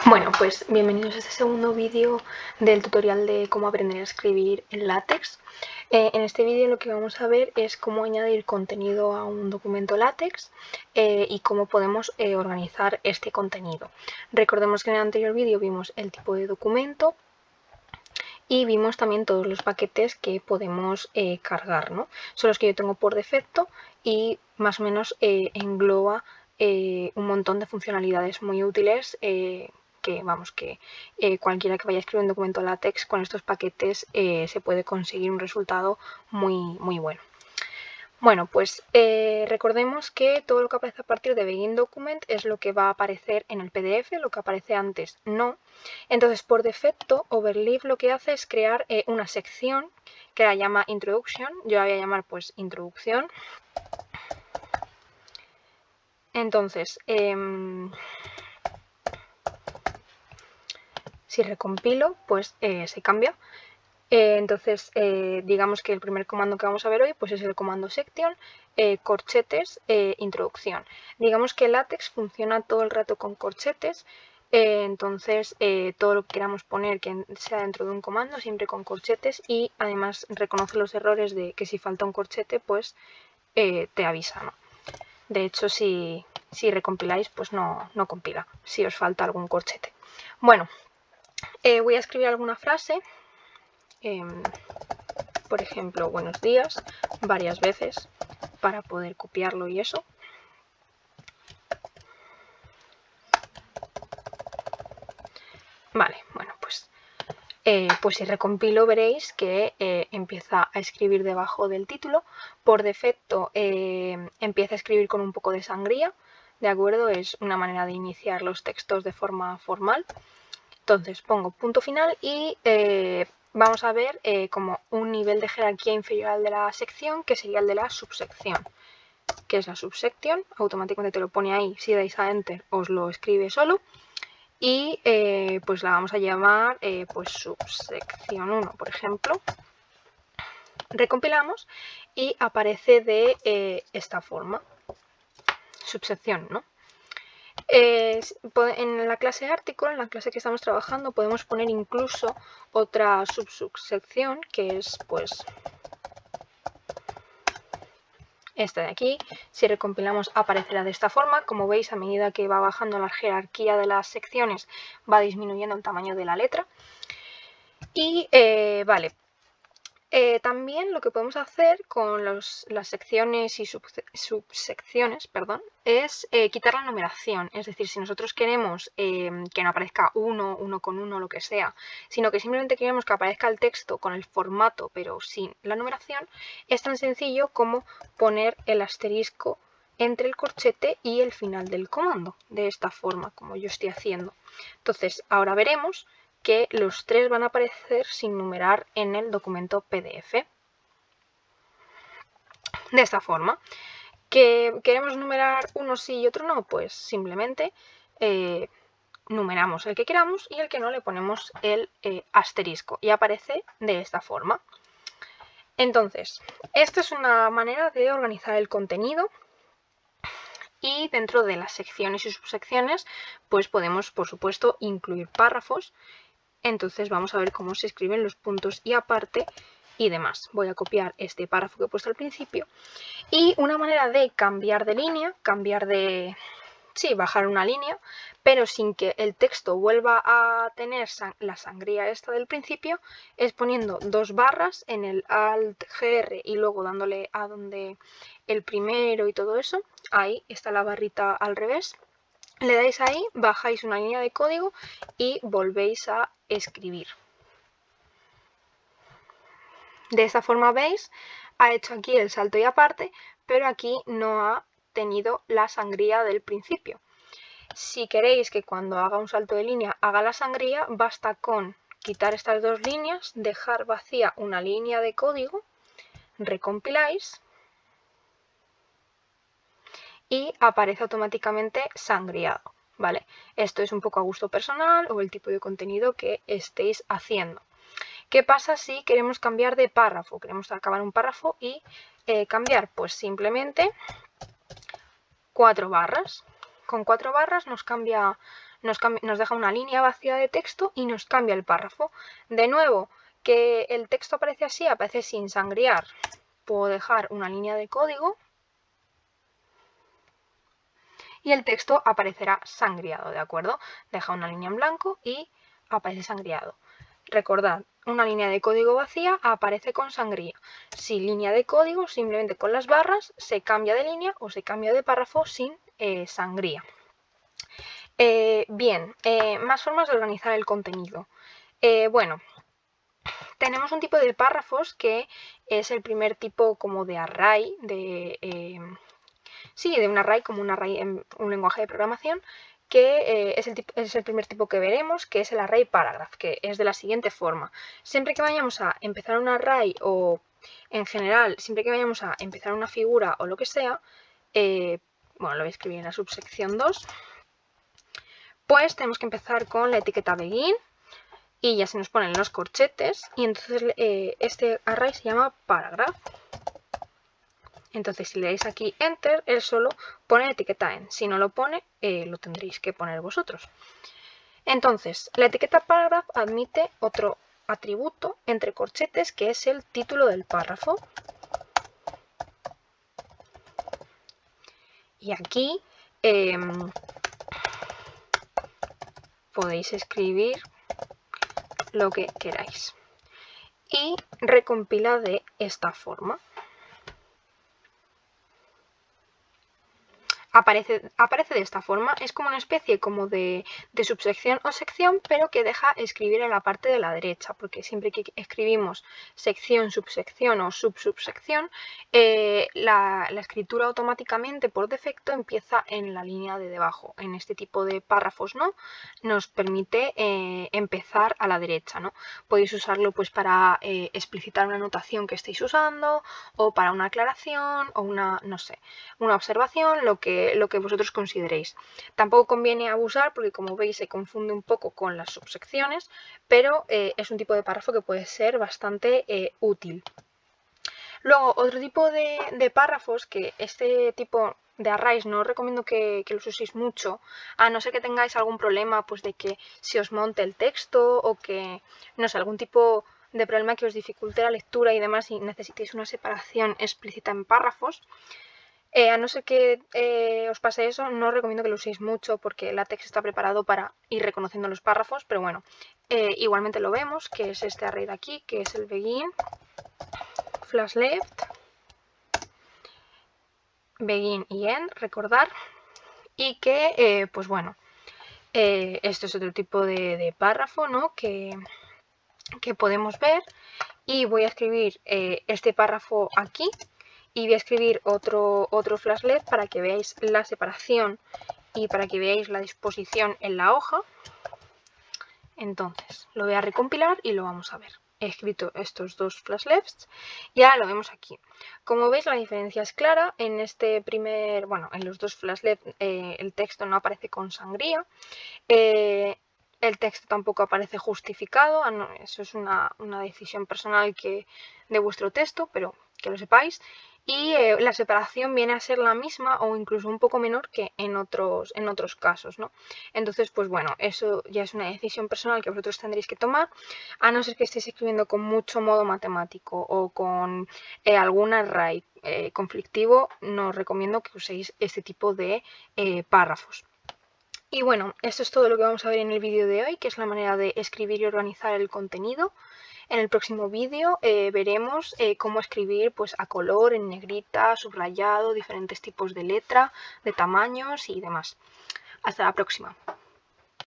Bueno, pues bienvenidos a este segundo vídeo del tutorial de cómo aprender a escribir en LaTeX. En este vídeo lo que vamos a ver es cómo añadir contenido a un documento LaTeX y cómo podemos organizar este contenido. Recordemos que en el anterior vídeo vimos el tipo de documento y vimos también todos los paquetes que podemos cargar, ¿no? Son los que yo tengo por defecto y más o menos engloba un montón de funcionalidades muy útiles que cualquiera que vaya a escribir un documento LaTeX con estos paquetes se puede conseguir un resultado muy bueno. Bueno, pues recordemos que todo lo que aparece a partir de Begin Document es lo que va a aparecer en el PDF, lo que aparece antes no. Entonces, por defecto, Overleaf lo que hace es crear una sección que la llama Introduction. Yo la voy a llamar pues Introducción. Entonces, si recompilo, pues se cambia. Entonces, digamos que el primer comando que vamos a ver hoy pues es el comando section, corchetes, introducción. Digamos que LaTeX funciona todo el rato con corchetes, entonces todo lo que queramos poner que sea dentro de un comando, siempre con corchetes, y además reconoce los errores de que si falta un corchete, pues te avisa, ¿no? De hecho, si recompiláis, pues no compila, si os falta algún corchete. Bueno, voy a escribir alguna frase. Por ejemplo, buenos días, varias veces para poder copiarlo y eso. Vale, bueno, pues si recompilo veréis que empieza a escribir debajo del título. Por defecto empieza a escribir con un poco de sangría, ¿de acuerdo? Es una manera de iniciar los textos de forma formal. Entonces pongo punto final y vamos a ver como un nivel de jerarquía inferior al de la sección, que sería el de la subsección. ¿Qué es la subsección? Automáticamente te lo pone ahí. Si dais a Enter os lo escribe solo. Y pues la vamos a llamar pues subsección 1, por ejemplo. Recompilamos y aparece de esta forma. Subsección, ¿no? En la clase article, en la clase que estamos trabajando, podemos poner incluso otra subsección, que es pues esta de aquí. Si recompilamos aparecerá de esta forma. Como veis, a medida que va bajando la jerarquía de las secciones va disminuyendo el tamaño de la letra. Y vale, también lo que podemos hacer con las secciones y subsecciones, perdón, es quitar la numeración. Es decir, si nosotros queremos que no aparezca 1, 1 con 1, lo que sea, sino que simplemente queremos que aparezca el texto con el formato pero sin la numeración, es tan sencillo como poner el asterisco entre el corchete y el final del comando, de esta forma, como yo estoy haciendo. Entonces, ahora veremos que los tres van a aparecer sin numerar en el documento PDF. De esta forma. ¿Que queremos numerar uno sí y otro no? Pues simplemente numeramos el que queramos y el que no le ponemos el asterisco y aparece de esta forma. Entonces, esta es una manera de organizar el contenido. Y dentro de las secciones y subsecciones, pues podemos, por supuesto, incluir párrafos. Entonces vamos a ver cómo se escriben los puntos y aparte y demás. Voy a copiar este párrafo que he puesto al principio. Y una manera de cambiar de línea, bajar una línea, pero sin que el texto vuelva a tener la sangría esta del principio, es poniendo dos barras en el Alt-GR y luego dándole a donde el primero y todo eso. Ahí está la barrita al revés. Le dais ahí, bajáis una línea de código y volvéis a escribir. De esta forma, veis, ha hecho aquí el salto y aparte, pero aquí no ha tenido la sangría del principio. Si queréis que cuando haga un salto de línea haga la sangría, basta con quitar estas dos líneas, dejar vacía una línea de código, recompiláis y aparece automáticamente sangriado. ¿Vale? Esto es un poco a gusto personal o el tipo de contenido que estéis haciendo. ¿Qué pasa si queremos cambiar de párrafo? Queremos acabar un párrafo y cambiar, pues simplemente 4 barras. con 4 barras nos deja una línea vacía de texto y nos cambia el párrafo. De nuevo, que el texto aparece así, aparece sin sangriar. Puedo dejar una línea de código y el texto aparecerá sangriado, ¿de acuerdo? Deja una línea en blanco y aparece sangriado. Recordad, una línea de código vacía aparece con sangría. Si línea de código, simplemente con las barras, se cambia de línea o se cambia de párrafo sin sangría. Bien, más formas de organizar el contenido. Bueno, tenemos un tipo de párrafos que es el primer tipo como de array, de un array, como un array en un lenguaje de programación, que es el primer tipo que veremos, que es el array paragraph, que es de la siguiente forma. Siempre que vayamos a empezar un array o en general, siempre que vayamos a empezar una figura o lo que sea, bueno, lo voy a escribir en la subsección 2, pues tenemos que empezar con la etiqueta begin y ya se nos ponen los corchetes y entonces este array se llama paragraph. Entonces si le dais aquí enter, él solo pone la etiqueta en. Si no lo pone, lo tendréis que poner vosotros. Entonces, la etiqueta paragraph admite otro atributo entre corchetes que es el título del párrafo. Y aquí podéis escribir lo que queráis. Y recompila de esta forma. Aparece de esta forma, es como una especie como de subsección o sección, pero que deja escribir en la parte de la derecha, porque siempre que escribimos sección, subsección o subsubsección, la escritura automáticamente por defecto empieza en la línea de debajo. En este tipo de párrafos, ¿no? Nos permite empezar a la derecha, ¿no? Podéis usarlo pues para explicitar una notación que estéis usando, o para una aclaración, o una, no sé, una observación, lo que vosotros consideréis. Tampoco conviene abusar porque, como veis, se confunde un poco con las subsecciones, pero es un tipo de párrafo que puede ser bastante útil. Luego, otro tipo de párrafos, que este tipo de arrays no os recomiendo que los uséis mucho, a no ser que tengáis algún problema pues de que se os monte el texto o que, no sé, algún tipo de problema que os dificulte la lectura y demás y necesitéis una separación explícita en párrafos. A no ser que os pase eso, no os recomiendo que lo uséis mucho porque LaTeX está preparado para ir reconociendo los párrafos, pero bueno, igualmente lo vemos, que es este array de aquí, que es el begin, flash left, begin y end, recordar, y que, pues bueno, esto es otro tipo de párrafo, ¿no? que podemos ver, y voy a escribir este párrafo aquí, y voy a escribir otro flash left para que veáis la separación y para que veáis la disposición en la hoja. Entonces, lo voy a recompilar y lo vamos a ver. He escrito estos dos flash lefts y ahora lo vemos aquí. Como veis, la diferencia es clara. En este primer, bueno, en los dos flash left el texto no aparece con sangría. El texto tampoco aparece justificado. Eso es una decisión personal de vuestro texto, pero que lo sepáis. Y la separación viene a ser la misma o incluso un poco menor que en otros casos, ¿no? Entonces, pues bueno, eso ya es una decisión personal que vosotros tendréis que tomar, a no ser que estéis escribiendo con mucho modo matemático o con algún array conflictivo. No os recomiendo que uséis este tipo de párrafos. Y bueno, esto es todo lo que vamos a ver en el vídeo de hoy, que es la manera de escribir y organizar el contenido. En el próximo vídeo veremos cómo escribir pues, a color, en negrita, subrayado, diferentes tipos de letra, de tamaños y demás. Hasta la próxima.